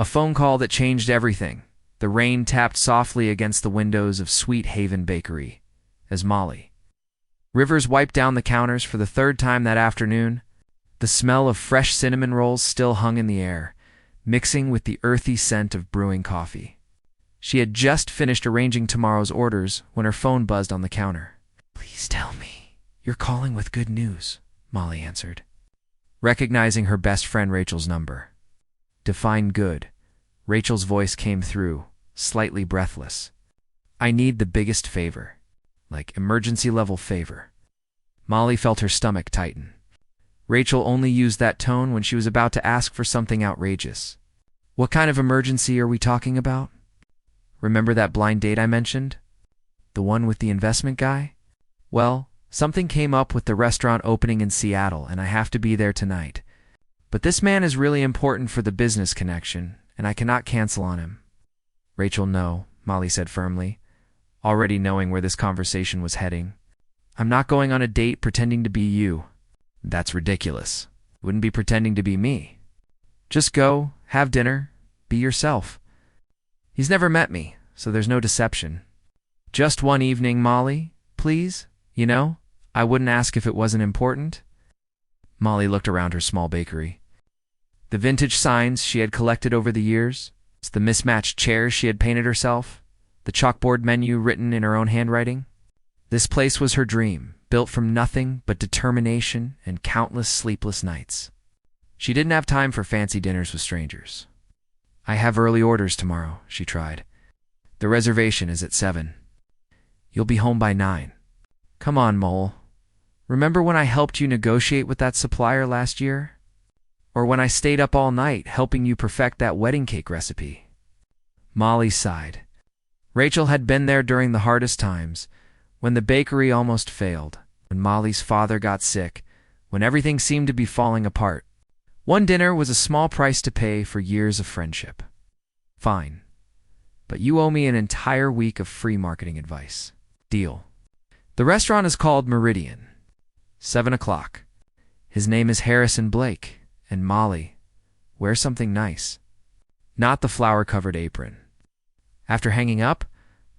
A phone call that changed everything. The rain tapped softly against the windows of Sweet Haven Bakery as Molly Rivers wiped down the counters for the third time that afternoon. The smell of fresh cinnamon rolls still hung in the air, mixing with the earthy scent of brewing coffee. She had just finished arranging tomorrow's orders when her phone buzzed on the counter. "Please tell me you're calling with good news," Molly answered, recognizing her best friend Rachel's number. "Define good." Rachel's voice came through, slightly breathless. "I need the biggest favor. Like emergency-level favor." Molly felt her stomach tighten. Rachel only used that tone when she was about to ask for something outrageous. "What kind of emergency are we talking about? Remember that blind date I mentioned? The one with the investment guy? Well, something came up with the restaurant opening in Seattle, and I have to be there tonight. But this man is really important for the business connection, and I cannot cancel on him." "Rachel, no," Molly said firmly, already knowing where this conversation was heading. "I'm not going on a date pretending to be you. That's ridiculous. Wouldn't be pretending to be me. Just go, have dinner, be yourself. He's never met me, so there's no deception. Just one evening, Molly, please. You know, I wouldn't ask if it wasn't important." Molly looked around her small bakery. The vintage signs she had collected over the years, the mismatched chairs she had painted herself, the chalkboard menu written in her own handwriting. This place was her dream, built from nothing but determination and countless sleepless nights. She didn't have time for fancy dinners with strangers. "I have early orders tomorrow," she tried. "The reservation is at 7. You'll be home by 9. Come on, Mole. Remember when I helped you negotiate with that supplier last year? Or when I stayed up all night helping you perfect that wedding cake recipe?" Molly sighed. Rachel had been there during the hardest times, when the bakery almost failed, when Molly's father got sick, when everything seemed to be falling apart. One dinner was a small price to pay for years of friendship. "Fine. But you owe me an entire week of free marketing advice." "Deal." "The restaurant is called Meridian. 7 o'clock. His name is Harrison Blake. And Molly, wear something nice. Not the flower-covered apron." After hanging up,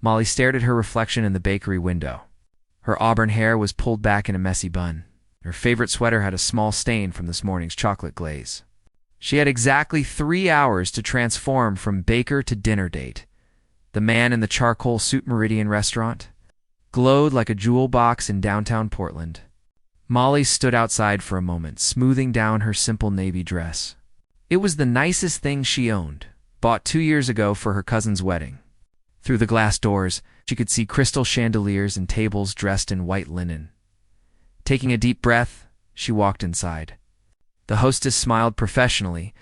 Molly stared at her reflection in the bakery window. Her auburn hair was pulled back in a messy bun. Her favorite sweater had a small stain from this morning's chocolate glaze. She had exactly 3 hours to transform from baker to dinner date. The man in the charcoal suit Meridian restaurant glowed like a jewel box in downtown Portland. Molly stood outside for a moment, smoothing down her simple navy dress. It was the nicest thing she owned, bought 2 years ago for her cousin's wedding. Through the glass doors, she could see crystal chandeliers and tables dressed in white linen. Taking a deep breath, she walked inside. The hostess smiled professionally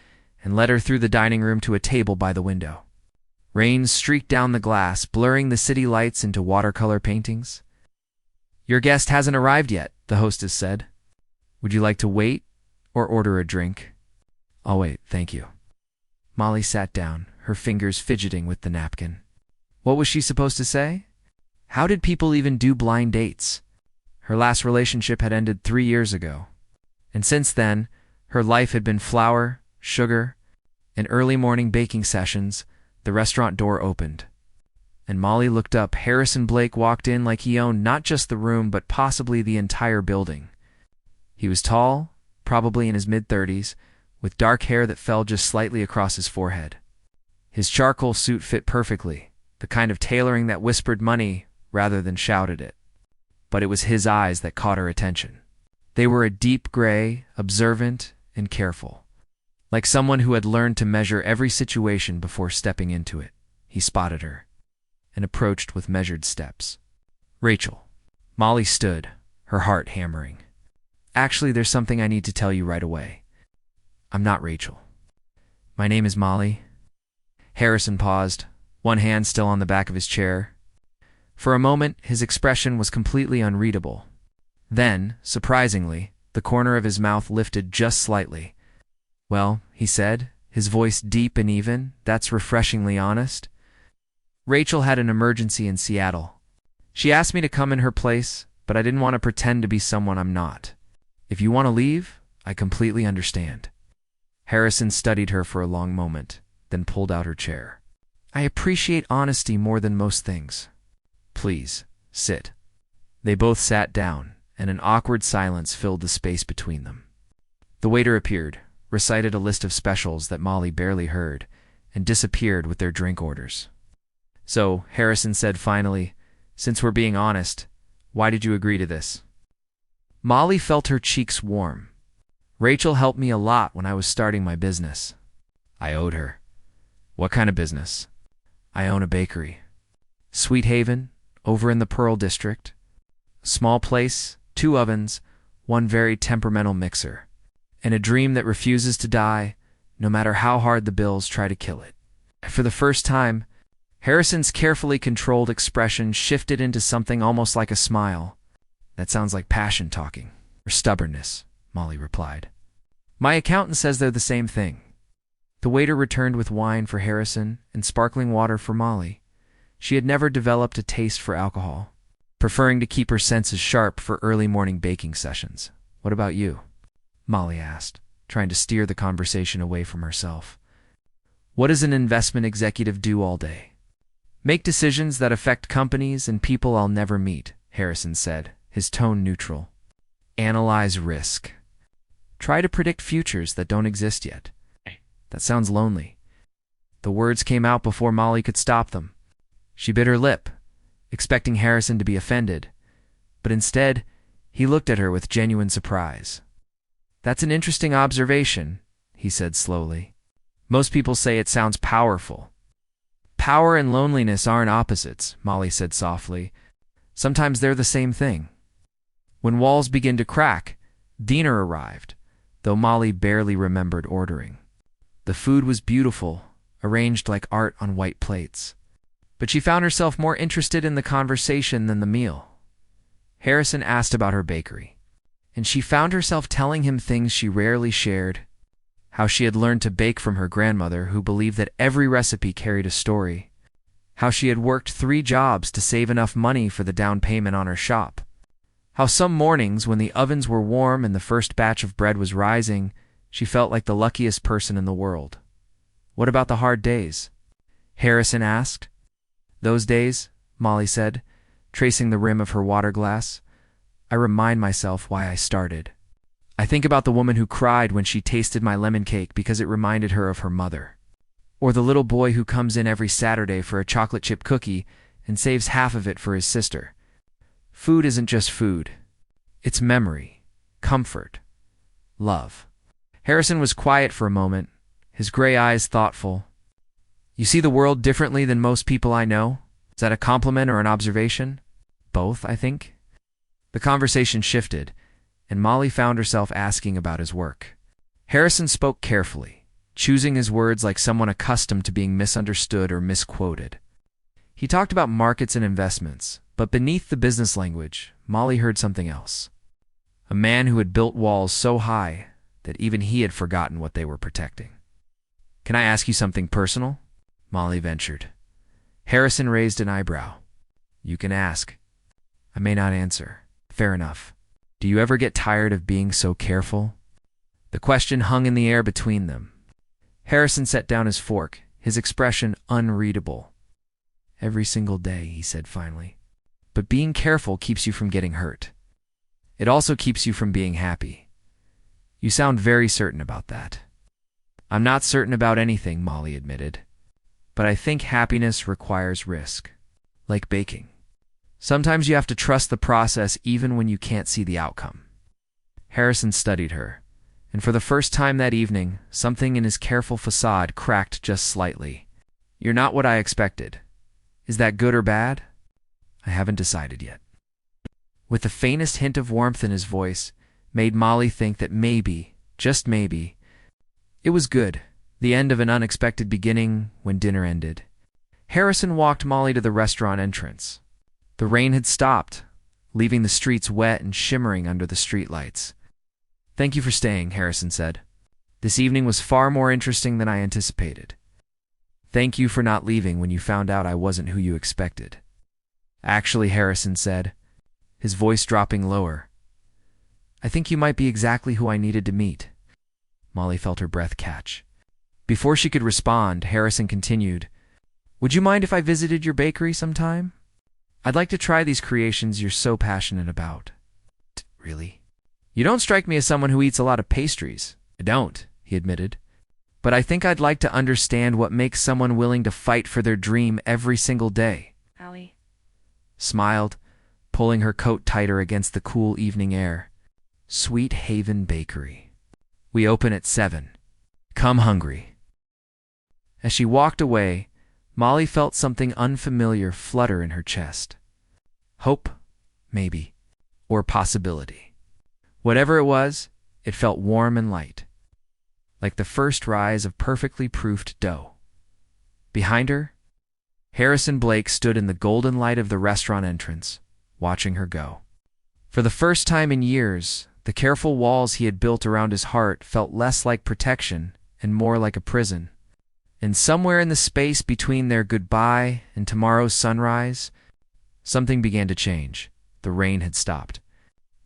and led her through the dining room to a table by the window. Rain streaked down the glass, blurring the city lights into watercolor paintings. "Your guest hasn't arrived yet," the hostess said. "Would you like to wait or order a drink?" "I'll wait, thank you." Molly sat down, her fingers fidgeting with the napkin. What was she supposed to say? How did people even do blind dates? Her last relationship had ended 3 years ago. And since then, her life had been flour, sugar, and early morning baking sessions. The restaurant door opened, and Molly looked up. Harrison Blake walked in like he owned not just the room but possibly the entire building. He was tall, probably in his mid-30s, with dark hair that fell just slightly across his forehead. His charcoal suit fit perfectly, the kind of tailoring that whispered money rather than shouted it. But it was his eyes that caught her attention. They were a deep gray, observant, and careful. Like someone who had learned to measure every situation before stepping into it. He spotted her and approached with measured steps. "Rachel." Molly stood, her heart hammering. "Actually, there's something I need to tell you right away. I'm not Rachel. My name is Molly." Harrison paused, one hand still on the back of his chair. For a moment, his expression was completely unreadable. Then, surprisingly, the corner of his mouth lifted just slightly. "Well," he said, his voice deep and even, "that's refreshingly honest. Rachel had an emergency in Seattle. She asked me to come in her place, but I didn't want to pretend to be someone I'm not. If you want to leave, I completely understand." Harrison studied her for a long moment, then pulled out her chair. "I appreciate honesty more than most things. Please, sit." They both sat down, and an awkward silence filled the space between them. The waiter appeared, recited a list of specials that Molly barely heard, and disappeared with their drink orders. "So," Harrison said finally, "since we're being honest, why did you agree to this?" Molly felt her cheeks warm. "Rachel helped me a lot when I was starting my business. I owed her." "What kind of business?" "I own a bakery. Sweet Haven, over in the Pearl District. Small place, 2 ovens, 1 very temperamental mixer, and a dream that refuses to die, no matter how hard the bills try to kill it." For the first time, Harrison's carefully controlled expression shifted into something almost like a smile. "That sounds like passion talking, or stubbornness," Molly replied. "My accountant says they're the same thing." The waiter returned with wine for Harrison and sparkling water for Molly. She had never developed a taste for alcohol, preferring to keep her senses sharp for early morning baking sessions. "What about you?" Molly asked, trying to steer the conversation away from herself. "What does an investment executive do all day?" "Make decisions that affect companies and people I'll never meet," Harrison said, his tone neutral. "Analyze risk. Try to predict futures that don't exist yet." "That sounds lonely." The words came out before Molly could stop them. She bit her lip, expecting Harrison to be offended, but instead, he looked at her with genuine surprise. "That's an interesting observation," he said slowly. "Most people say it sounds powerful." "Power and loneliness aren't opposites," Molly said softly. "Sometimes they're the same thing." When walls began to crack, dinner arrived, though Molly barely remembered ordering. The food was beautiful, arranged like art on white plates. But she found herself more interested in the conversation than the meal. Harrison asked about her bakery, and she found herself telling him things she rarely shared. How she had learned to bake from her grandmother, who believed that every recipe carried a story. How she had worked 3 jobs to save enough money for the down payment on her shop. How some mornings, when the ovens were warm and the first batch of bread was rising, she felt like the luckiest person in the world. "What about the hard days?" Harrison asked. "Those days," Molly said, tracing the rim of her water glass, "I remind myself why I started. I think about the woman who cried when she tasted my lemon cake because it reminded her of her mother. Or the little boy who comes in every Saturday for a chocolate chip cookie and saves half of it for his sister. Food isn't just food. It's memory, comfort, love." Harrison was quiet for a moment, his gray eyes thoughtful. "You see the world differently than most people I know? Is that a compliment or an observation?" "Both, I think." The conversation shifted, and Molly found herself asking about his work. Harrison spoke carefully, choosing his words like someone accustomed to being misunderstood or misquoted. He talked about markets and investments, but beneath the business language, Molly heard something else. A man who had built walls so high that even he had forgotten what they were protecting. "Can I ask you something personal?" Molly ventured. Harrison raised an eyebrow. "You can ask." "I may not answer." "Fair enough. Do you ever get tired of being so careful?" The question hung in the air between them. Harrison set down his fork, his expression unreadable. "Every single day," he said finally. "But being careful keeps you from getting hurt. It also keeps you from being happy. You sound very certain about that." "I'm not certain about anything," Molly admitted. "But I think happiness requires risk, like baking. Sometimes you have to trust the process even when you can't see the outcome." Harrison studied her, and for the first time that evening, something in his careful facade cracked just slightly. "You're not what I expected. Is that good or bad?" "I haven't decided yet." With the faintest hint of warmth in his voice, made Molly think that maybe, just maybe, it was good, the end of an unexpected beginning when dinner ended. Harrison walked Molly to the restaurant entrance. The rain had stopped, leaving the streets wet and shimmering under the streetlights. "Thank you for staying," Harrison said. "This evening was far more interesting than I anticipated. Thank you for not leaving when you found out I wasn't who you expected." "Actually," Harrison said, his voice dropping lower, "I think you might be exactly who I needed to meet." Molly felt her breath catch. Before she could respond, Harrison continued, "Would you mind if I visited your bakery sometime? I'd like to try these creations you're so passionate about." "Really? You don't strike me as someone who eats a lot of pastries." "I don't," he admitted. "But I think I'd like to understand what makes someone willing to fight for their dream every single day." Allie Smiled, pulling her coat tighter against the cool evening air. "Sweet Haven Bakery. We open at 7. Come hungry." As she walked away, Molly felt something unfamiliar flutter in her chest. Hope, maybe, or possibility. Whatever it was, it felt warm and light, like the first rise of perfectly proofed dough. Behind her, Harrison Blake stood in the golden light of the restaurant entrance, watching her go. For the first time in years, the careful walls he had built around his heart felt less like protection and more like a prison. And somewhere in the space between their goodbye and tomorrow's sunrise, something began to change. The rain had stopped.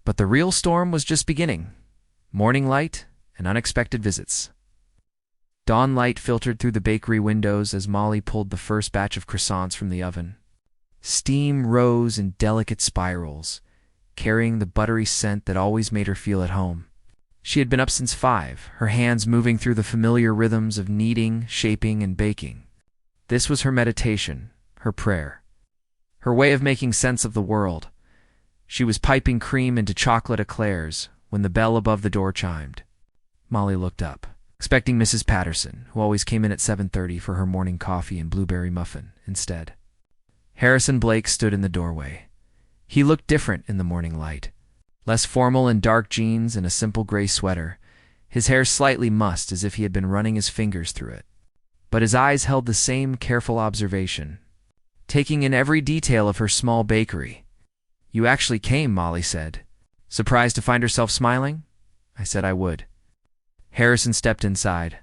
But the real storm was just beginning. Morning light and unexpected visits. Dawn light filtered through the bakery windows as Molly pulled the first batch of croissants from the oven. Steam rose in delicate spirals, carrying the buttery scent that always made her feel at home. She had been up since 5, her hands moving through the familiar rhythms of kneading, shaping, and baking. This was her meditation, her prayer, her way of making sense of the world. She was piping cream into chocolate eclairs when the bell above the door chimed. Molly looked up, expecting Mrs. Patterson, who always came in at 7:30 for her morning coffee and blueberry muffin, instead. Harrison Blake stood in the doorway. He looked different in the morning light. Less formal in dark jeans and a simple gray sweater, his hair slightly mussed as if he had been running his fingers through it. But his eyes held the same careful observation, taking in every detail of her small bakery. "You actually came," Molly said. Surprised to find herself smiling? I said I would. Harrison stepped inside,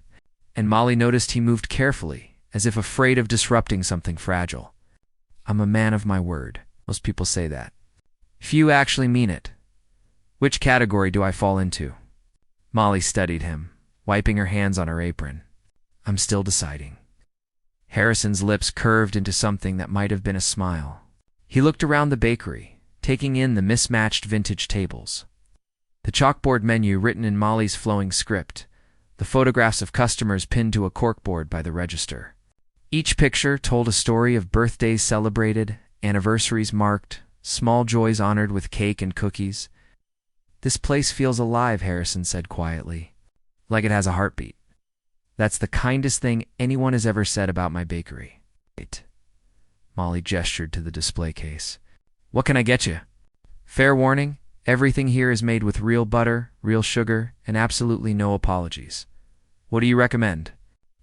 and Molly noticed he moved carefully, as if afraid of disrupting something fragile. "I'm a man of my word." Most people say that. Few actually mean it. Which category do I fall into? Molly studied him, wiping her hands on her apron. "I'm still deciding." Harrison's lips curved into something that might have been a smile. He looked around the bakery, taking in the mismatched vintage tables. The chalkboard menu written in Molly's flowing script, the photographs of customers pinned to a corkboard by the register. Each picture told a story of birthdays celebrated, anniversaries marked, small joys honored with cake and cookies. "This place feels alive," Harrison said quietly, "like it has a heartbeat." "That's the kindest thing anyone has ever said about my bakery." "Wait." Molly gestured to the display case. "What can I get you?" "Fair warning, everything here is made with real butter, real sugar, and absolutely no apologies." "What do you recommend?"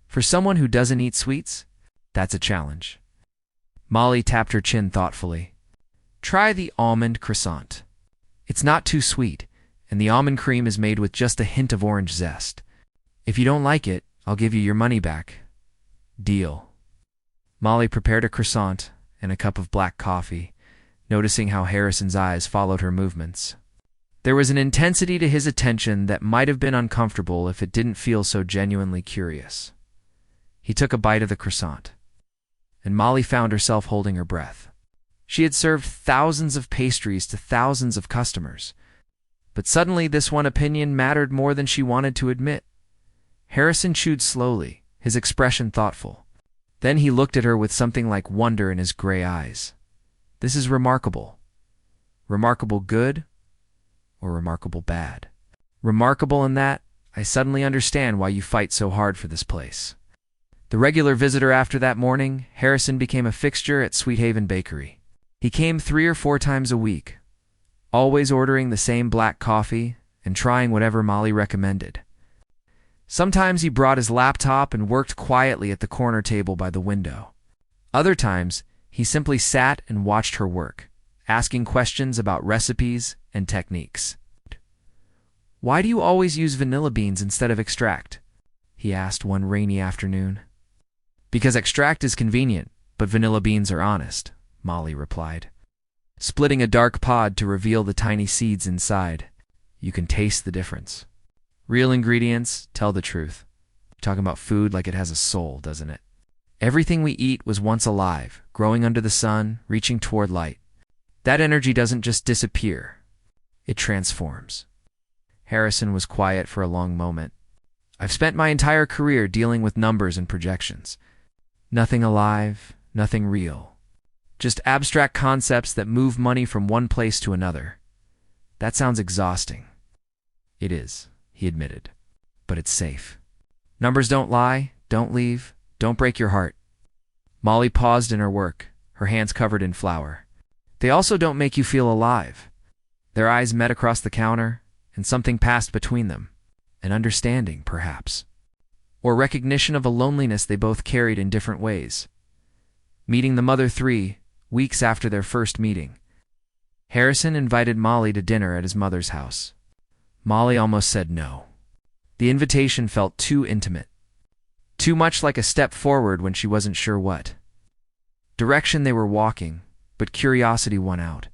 "For someone who doesn't eat sweets, that's a challenge." Molly tapped her chin thoughtfully. "Try the almond croissant. It's not too sweet, and the almond cream is made with just a hint of orange zest. If you don't like it, I'll give you your money back." "Deal." Molly prepared a croissant and a cup of black coffee, noticing how Harrison's eyes followed her movements. There was an intensity to his attention that might have been uncomfortable if it didn't feel so genuinely curious. He took a bite of the croissant, and Molly found herself holding her breath. She had served thousands of pastries to thousands of customers, but suddenly this one opinion mattered more than she wanted to admit. Harrison chewed slowly, his expression thoughtful. Then he looked at her with something like wonder in his gray eyes. "This is remarkable. Remarkable good or remarkable bad?" "Remarkable in that I suddenly understand why you fight so hard for this place." The regular visitor after that morning, Harrison became a fixture at Sweet Haven Bakery. He came 3 or 4 times a week, always ordering the same black coffee and trying whatever Molly recommended. Sometimes he brought his laptop and worked quietly at the corner table by the window. Other times, he simply sat and watched her work, asking questions about recipes and techniques. "Why do you always use vanilla beans instead of extract?" he asked one rainy afternoon. "Because extract is convenient, but vanilla beans are honest," Molly replied, splitting a dark pod to reveal the tiny seeds inside. "You can taste the difference. Real ingredients tell the truth." Talking about food like it has a soul, doesn't it? Everything we eat was once alive, growing under the sun, reaching toward light. That energy doesn't just disappear. It transforms. Harrison was quiet for a long moment. I've spent my entire career dealing with numbers and projections. Nothing alive, nothing real. Just abstract concepts that move money from one place to another. That sounds exhausting. It is, he admitted. But it's safe. Numbers don't lie, don't leave, don't break your heart. Molly paused in her work, her hands covered in flour. They also don't make you feel alive. Their eyes met across the counter, and something passed between them. An understanding, perhaps. Or recognition of a loneliness they both carried in different ways. Meeting the mother 3 weeks after their first meeting. Harrison invited Molly to dinner at his mother's house. Molly almost said no. The invitation felt too intimate. Too much like a step forward when she wasn't sure what direction they were walking, but curiosity won out.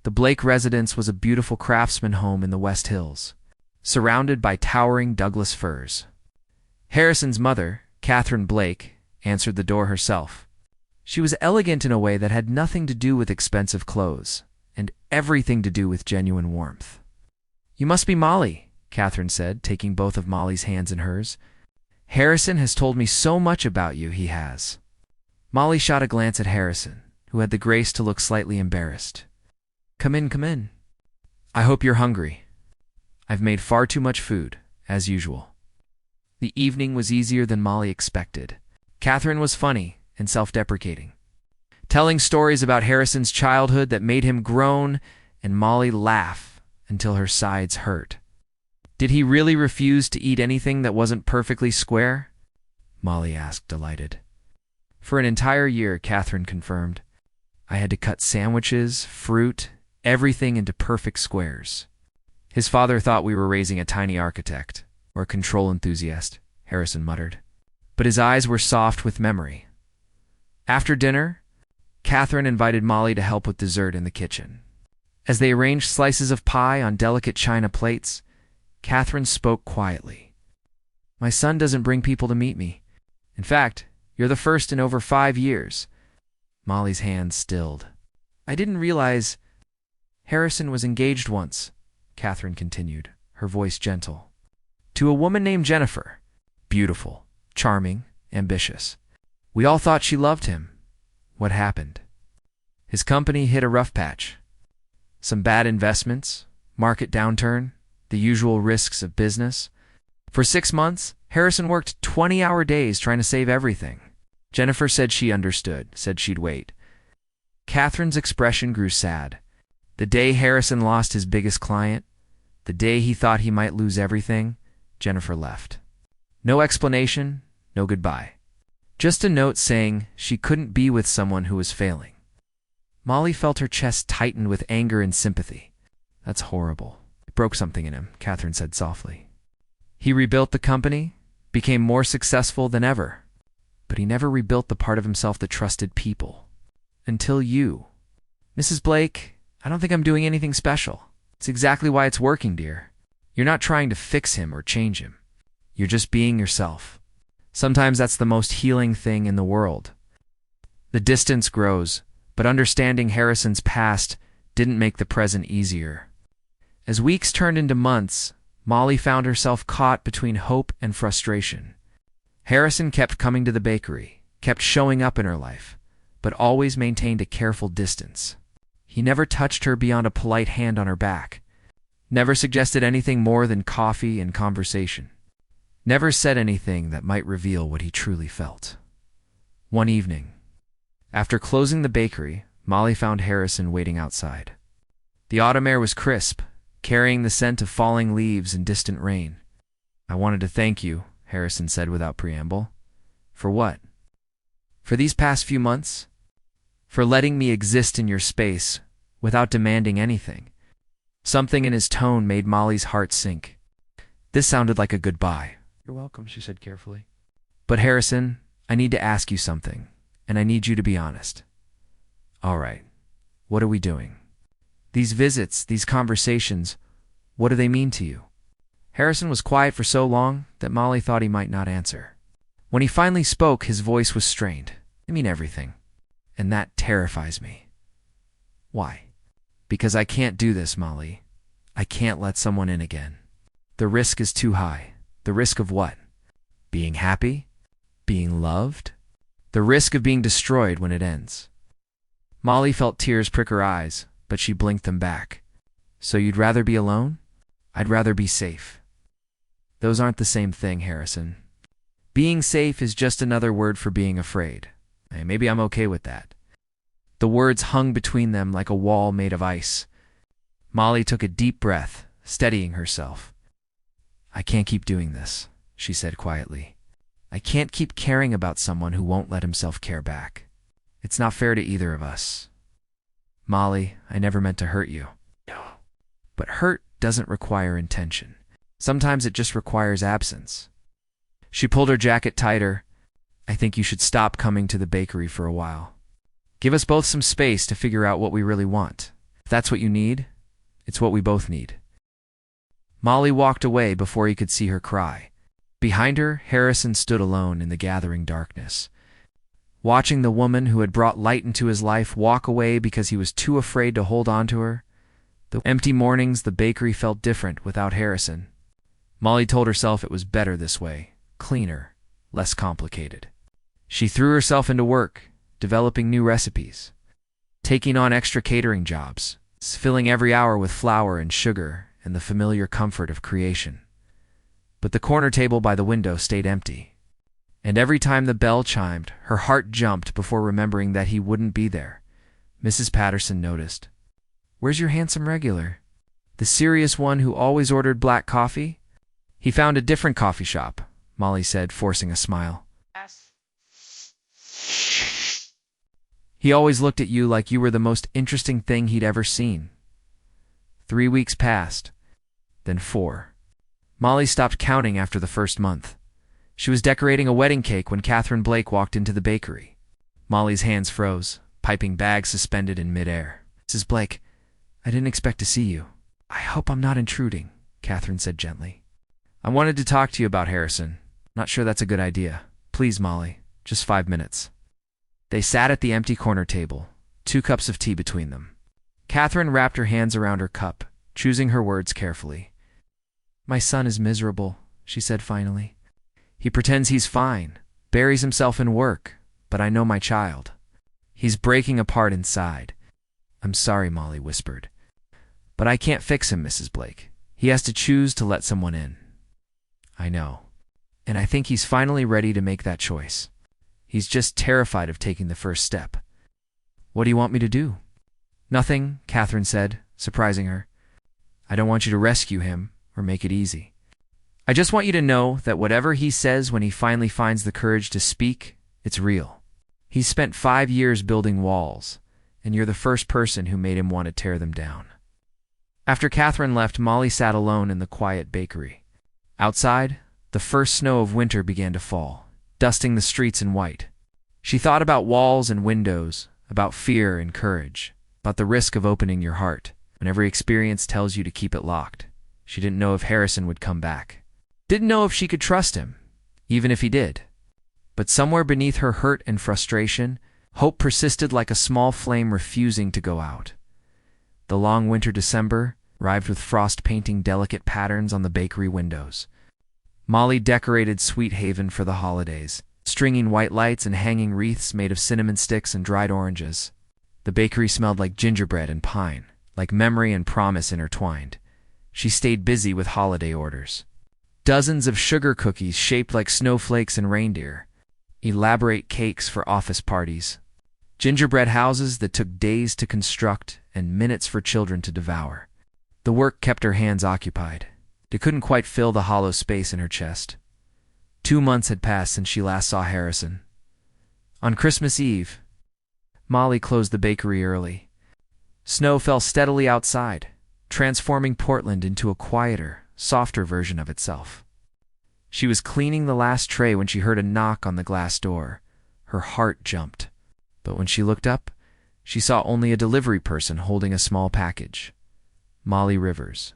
The Blake residence was a beautiful craftsman home in the West Hills, surrounded by towering Douglas firs. Harrison's mother, Catherine Blake, answered the door herself. She was elegant in a way that had nothing to do with expensive clothes, and everything to do with genuine warmth. "You must be Molly," Catherine said, taking both of Molly's hands in hers. "Harrison has told me so much about you, he has." Molly shot a glance at Harrison, who had the grace to look slightly embarrassed. Come in, come in. I hope you're hungry. I've made far too much food, as usual." The evening was easier than Molly expected. Catherine was funny and self-deprecating, telling stories about Harrison's childhood that made him groan, and Molly laugh until her sides hurt. Did he really refuse to eat anything that wasn't perfectly square? Molly asked, delighted. For an entire year, Catherine confirmed. I had to cut sandwiches, fruit, everything into perfect squares. His father thought we were raising a tiny architect, or a control enthusiast, Harrison muttered. But his eyes were soft with memory. After dinner, Catherine invited Molly to help with dessert in the kitchen. As they arranged slices of pie on delicate china plates, Catherine spoke quietly. My son doesn't bring people to meet me. In fact, you're the first in over 5 years. Molly's hands stilled. I didn't realize Harrison was engaged once, Catherine continued, her voice gentle. To a woman named Jennifer. Beautiful, charming, ambitious. We all thought she loved him. What happened? His company hit a rough patch. Some bad investments, market downturn, the usual risks of business. For 6 months, Harrison worked 20-hour days trying to save everything. Jennifer said she understood, said she'd wait. Catherine's expression grew sad. The day Harrison lost his biggest client, the day he thought he might lose everything, Jennifer left. No explanation, no goodbye. Just a note saying she couldn't be with someone who was failing. Molly felt her chest tighten with anger and sympathy. That's horrible. It broke something in him, Catherine said softly. He rebuilt the company, became more successful than ever. But he never rebuilt the part of himself that trusted people. Until you. Mrs. Blake, I don't think I'm doing anything special. It's exactly why it's working, dear. You're not trying to fix him or change him. You're just being yourself. Sometimes that's the most healing thing in the world. The distance grows, but understanding Harrison's past didn't make the present easier. As weeks turned into months, Molly found herself caught between hope and frustration. Harrison kept coming to the bakery, kept showing up in her life, but always maintained a careful distance. He never touched her beyond a polite hand on her back, never suggested anything more than coffee and conversation, never said anything that might reveal what he truly felt. One evening, after closing the bakery, Molly found Harrison waiting outside. The autumn air was crisp, carrying the scent of falling leaves and distant rain. I wanted to thank you, Harrison said without preamble. For what? For these past few months? For letting me exist in your space without demanding anything. Something in his tone made Molly's heart sink. This sounded like a goodbye. You're welcome, she said carefully. But Harrison, I need to ask you something, and I need you to be honest. All right, what are we doing? These visits, these conversations, what do they mean to you? Harrison was quiet for so long that Molly thought he might not answer. When he finally spoke, his voice was strained. I mean everything. And that terrifies me. Why? Because I can't do this, Molly. I can't let someone in again. The risk is too high. The risk of what? Being happy? Being loved? The risk of being destroyed when it ends. Molly felt tears prick her eyes, but she blinked them back. So you'd rather be alone? I'd rather be safe. Those aren't the same thing, Harrison. Being safe is just another word for being afraid. Maybe I'm okay with that. The words hung between them like a wall made of ice. Molly took a deep breath, steadying herself. I can't keep doing this, she said quietly. I can't keep caring about someone who won't let himself care back. It's not fair to either of us. Molly, I never meant to hurt you. No. But hurt doesn't require intention. Sometimes it just requires absence. She pulled her jacket tighter. I think you should stop coming to the bakery for a while. Give us both some space to figure out what we really want. If that's what you need, it's what we both need. Molly walked away before he could see her cry. Behind her, Harrison stood alone in the gathering darkness. Watching the woman who had brought light into his life walk away because he was too afraid to hold on to her. The empty mornings, the bakery felt different without Harrison. Molly told herself it was better this way, cleaner, less complicated. She threw herself into work, developing new recipes, taking on extra catering jobs, filling every hour with flour and sugar and the familiar comfort of creation. But the corner table by the window stayed empty. And every time the bell chimed, her heart jumped before remembering that he wouldn't be there. Mrs. Patterson noticed. Where's your handsome regular? The serious one who always ordered black coffee? He found a different coffee shop, Molly said, forcing a smile. Yes. He always looked at you like you were the most interesting thing he'd ever seen. 3 weeks passed, then 4. Molly stopped counting after the first month. She was decorating a wedding cake when Catherine Blake walked into the bakery. Molly's hands froze, piping bag suspended in midair. Mrs. Blake, I didn't expect to see you. I hope I'm not intruding, Catherine said gently. I wanted to talk to you about Harrison. Not sure that's a good idea. Please, Molly, just 5 minutes. They sat at the empty corner table, 2 cups of tea between them. Catherine wrapped her hands around her cup, choosing her words carefully. My son is miserable, she said finally. He pretends he's fine, buries himself in work, but I know my child. He's breaking apart inside. I'm sorry, Molly whispered. But I can't fix him, Mrs. Blake. He has to choose to let someone in. I know. And I think he's finally ready to make that choice. He's just terrified of taking the first step. What do you want me to do? Nothing, Catherine said, surprising her. I don't want you to rescue him or make it easy. I just want you to know that whatever he says when he finally finds the courage to speak, it's real. He's spent 5 years building walls, and you're the first person who made him want to tear them down. After Catherine left, Molly sat alone in the quiet bakery. Outside, the first snow of winter began to fall, dusting the streets in white. She thought about walls and windows, about fear and courage, about the risk of opening your heart when every experience tells you to keep it locked. She didn't know if Harrison would come back. Didn't know if she could trust him, even if he did. But somewhere beneath her hurt and frustration, hope persisted like a small flame refusing to go out. The long winter December arrived with frost painting delicate patterns on the bakery windows. Molly decorated Sweet Haven for the holidays, stringing white lights and hanging wreaths made of cinnamon sticks and dried oranges. The bakery smelled like gingerbread and pine, like memory and promise intertwined. She stayed busy with holiday orders. Dozens of sugar cookies shaped like snowflakes and reindeer, elaborate cakes for office parties, gingerbread houses that took days to construct and minutes for children to devour. The work kept her hands occupied. It couldn't quite fill the hollow space in her chest. 2 months had passed since she last saw Harrison. On Christmas Eve, Molly closed the bakery early. Snow fell steadily outside, transforming Portland into a quieter, softer version of itself. She was cleaning the last tray when she heard a knock on the glass door. Her heart jumped. But when she looked up, she saw only a delivery person holding a small package. Molly Rivers.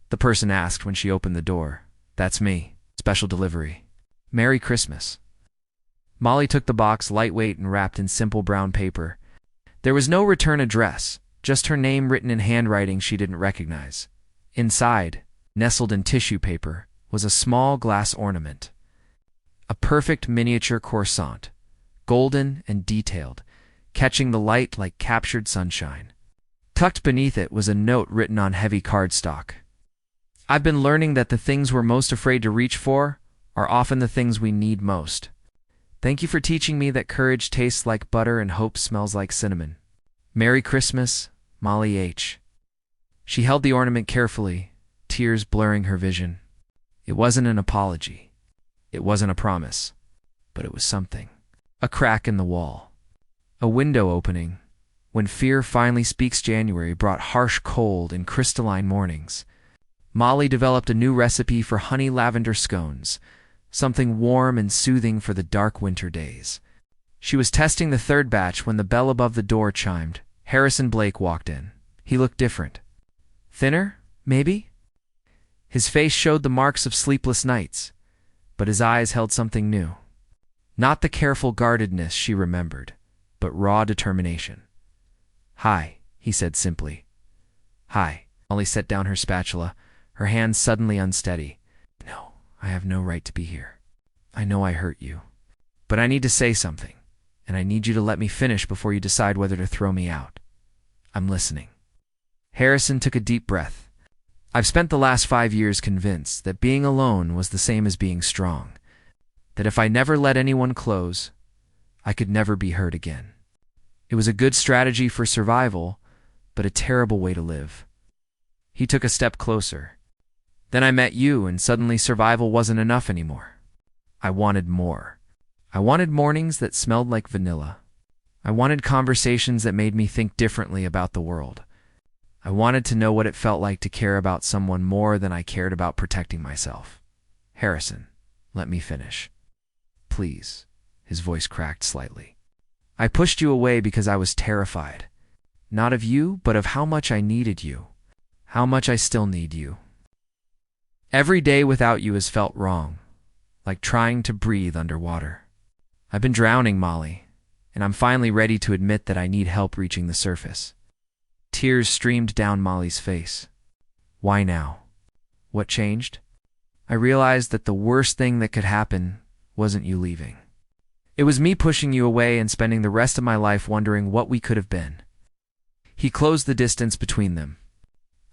the person asked when she opened the door. That's me. Special delivery. Merry Christmas. Molly took the box, lightweight and wrapped in simple brown paper. There was no return address, just her name written in handwriting she didn't recognize. Inside, nestled in tissue paper, was a small glass ornament. A perfect miniature croissant, golden and detailed, catching the light like captured sunshine. Tucked beneath it was a note written on heavy cardstock. I've been learning that the things we're most afraid to reach for are often the things we need most. Thank you for teaching me that courage tastes like butter and hope smells like cinnamon. Merry Christmas, Molly H. She held the ornament carefully, tears blurring her vision. It wasn't an apology. It wasn't a promise. But it was something. A crack in the wall. A window opening. When fear finally speaks, January brought harsh cold and crystalline mornings. Molly developed a new recipe for honey lavender scones, something warm and soothing for the dark winter days. She was testing the third batch when the bell above the door chimed. Harrison Blake walked in. He looked different. Thinner, maybe? His face showed the marks of sleepless nights, but his eyes held something new. Not the careful guardedness she remembered, but raw determination. Hi, he said simply. Hi. Molly set down her spatula, her hands suddenly unsteady. No, I have no right to be here. I know I hurt you. But I need to say something, and I need you to let me finish before you decide whether to throw me out. I'm listening. Harrison took a deep breath. I've spent the last 5 years convinced that being alone was the same as being strong, that if I never let anyone close, I could never be hurt again. It was a good strategy for survival, but a terrible way to live. He took a step closer. Then I met you, and suddenly survival wasn't enough anymore. I wanted more. I wanted mornings that smelled like vanilla. I wanted conversations that made me think differently about the world. I wanted to know what it felt like to care about someone more than I cared about protecting myself. Harrison, let me finish. Please. His voice cracked slightly. I pushed you away because I was terrified. Not of you, but of how much I needed you. How much I still need you. Every day without you has felt wrong, like trying to breathe underwater. I've been drowning, Molly, and I'm finally ready to admit that I need help reaching the surface. Tears streamed down Molly's face. Why now? What changed? I realized that the worst thing that could happen wasn't you leaving. It was me pushing you away and spending the rest of my life wondering what we could have been. He closed the distance between them.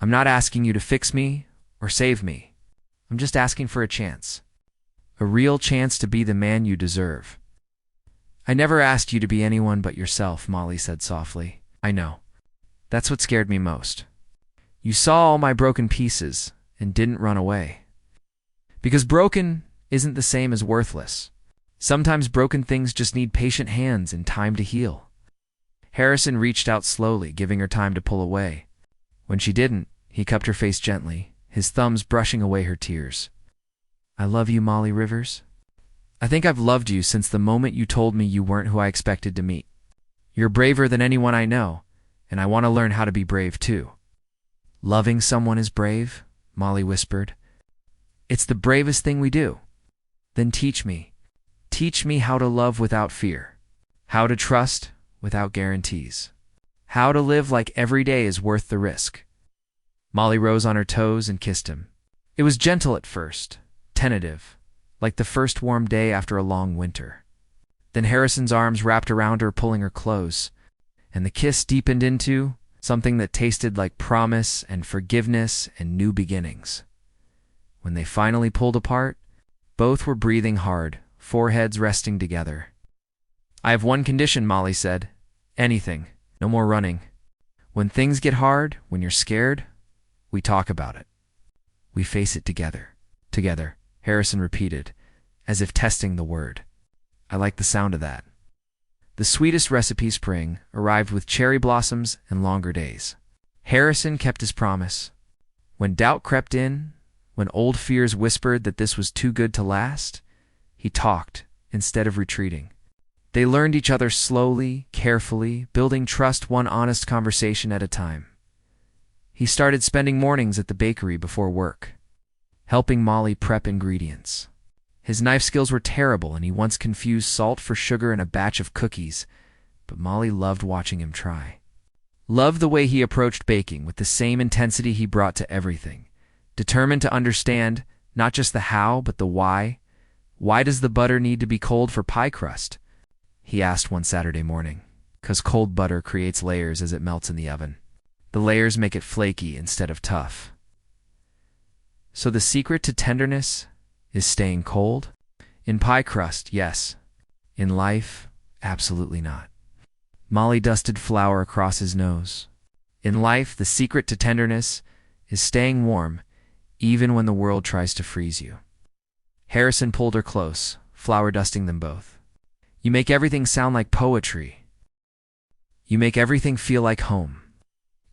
I'm not asking you to fix me or save me. I'm just asking for a chance. A real chance to be the man you deserve. I never asked you to be anyone but yourself, Molly said softly. I know. That's what scared me most. You saw all my broken pieces and didn't run away. Because broken isn't the same as worthless. Sometimes broken things just need patient hands and time to heal. Harrison reached out slowly, giving her time to pull away. When she didn't, he cupped her face gently, his thumbs brushing away her tears. I love you, Molly Rivers. I think I've loved you since the moment you told me you weren't who I expected to meet. You're braver than anyone I know, and I want to learn how to be brave too. Loving someone is brave, Molly whispered. It's the bravest thing we do. Then teach me. Teach me how to love without fear. How to trust without guarantees. How to live like every day is worth the risk. Molly rose on her toes and kissed him. It was gentle at first, tentative, like the first warm day after a long winter. Then Harrison's arms wrapped around her, pulling her close, and the kiss deepened into something that tasted like promise and forgiveness and new beginnings. When they finally pulled apart, both were breathing hard, foreheads resting together. I have one condition, Molly said. Anything. No more running. When things get hard, when you're scared, we talk about it. We face it together. Together, Harrison repeated, as if testing the word. I like the sound of that. The sweetest recipe spring arrived with cherry blossoms and longer days. Harrison kept his promise. When doubt crept in, when old fears whispered that this was too good to last, he talked instead of retreating. They learned each other slowly, carefully, building trust one honest conversation at a time. He started spending mornings at the bakery before work, helping Molly prep ingredients. His knife skills were terrible, and he once confused salt for sugar in a batch of cookies, but Molly loved watching him try. Loved the way he approached baking with the same intensity he brought to everything, determined to understand not just the how, but the why. "Why does the butter need to be cold for pie crust?" he asked one Saturday morning. "'Cause cold butter creates layers as it melts in the oven. The layers make it flaky instead of tough." So the secret to tenderness is staying cold? In pie crust, yes. In life, absolutely not. Molly dusted flour across his nose. In life, the secret to tenderness is staying warm, even when the world tries to freeze you. Harrison pulled her close, flour dusting them both. "You make everything sound like poetry. You make everything feel like home."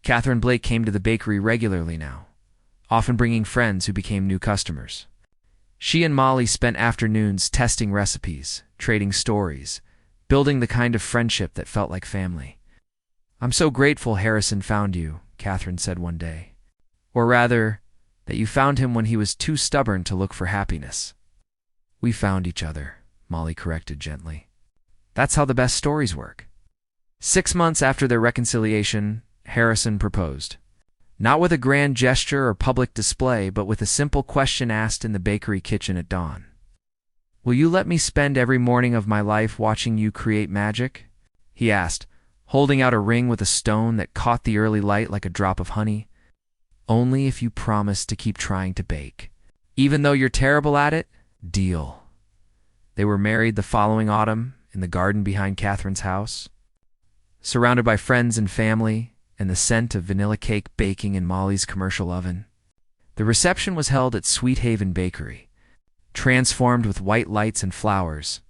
Catherine Blake came to the bakery regularly now, often bringing friends who became new customers. She and Molly spent afternoons testing recipes, trading stories, building the kind of friendship that felt like family. "I'm so grateful Harrison found you," Catherine said one day. "Or rather, that you found him when he was too stubborn to look for happiness." "We found each other," Molly corrected gently. "That's how the best stories work." 6 months after their reconciliation, Harrison proposed. Not with a grand gesture or public display, but with a simple question asked in the bakery kitchen at dawn. "Will you let me spend every morning of my life watching you create magic?" he asked, holding out a ring with a stone that caught the early light like a drop of honey. "Only if you promise to keep trying to bake. Even though you're terrible at it, deal." They were married the following autumn in the garden behind Catherine's house, surrounded by friends and family, and the scent of vanilla cake baking in Molly's commercial oven. The reception was held at Sweet Haven Bakery, transformed with white lights and flowers,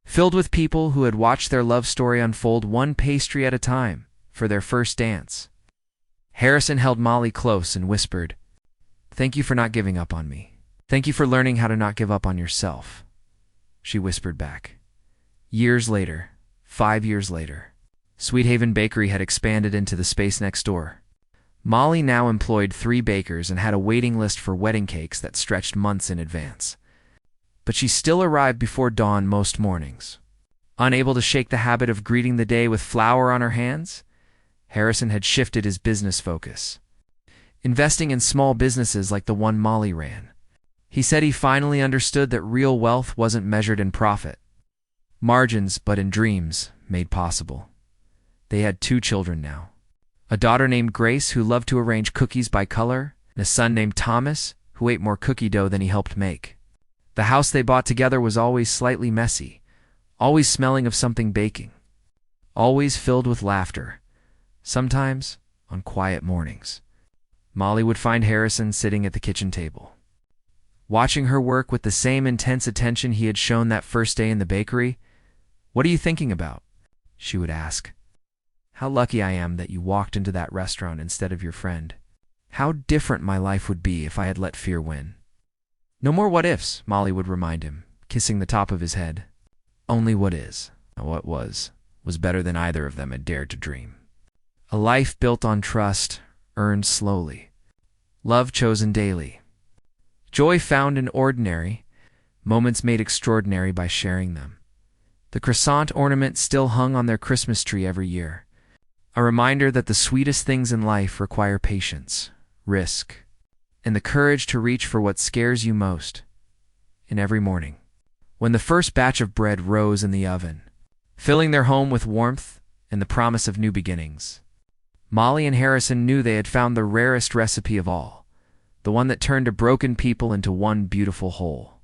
filled with people who had watched their love story unfold one pastry at a time for their first dance. Harrison held Molly close and whispered, "Thank you for not giving up on me. Thank you for learning how to not give up on yourself." She whispered back. Years later, 5 years later, Sweet Haven Bakery had expanded into the space next door. Molly now employed 3 bakers and had a waiting list for wedding cakes that stretched months in advance. But she still arrived before dawn most mornings. Unable to shake the habit of greeting the day with flour on her hands, Harrison had shifted his business focus, investing in small businesses like the one Molly ran. He said he finally understood that real wealth wasn't measured in profit margins, but in dreams made possible. They had 2 children now. A daughter named Grace, who loved to arrange cookies by color, and a son named Thomas, who ate more cookie dough than he helped make. The house they bought together was always slightly messy, always smelling of something baking, always filled with laughter, sometimes on quiet mornings. Molly would find Harrison sitting at the kitchen table, watching her work with the same intense attention he had shown that first day in the bakery. "What are you thinking about?" she would ask. "How lucky I am that you walked into that restaurant instead of your friend. How different my life would be if I had let fear win." "No more what ifs," Molly would remind him, kissing the top of his head. "Only what is." What was better than either of them had dared to dream. A life built on trust, earned slowly. Love chosen daily. Joy found in ordinary, moments made extraordinary by sharing them. The croissant ornament still hung on their Christmas tree every year. A reminder that the sweetest things in life require patience, risk, and the courage to reach for what scares you most. In every morning, when the first batch of bread rose in the oven, filling their home with warmth and the promise of new beginnings, Molly and Harrison knew they had found the rarest recipe of all, the one that turned a broken people into one beautiful whole.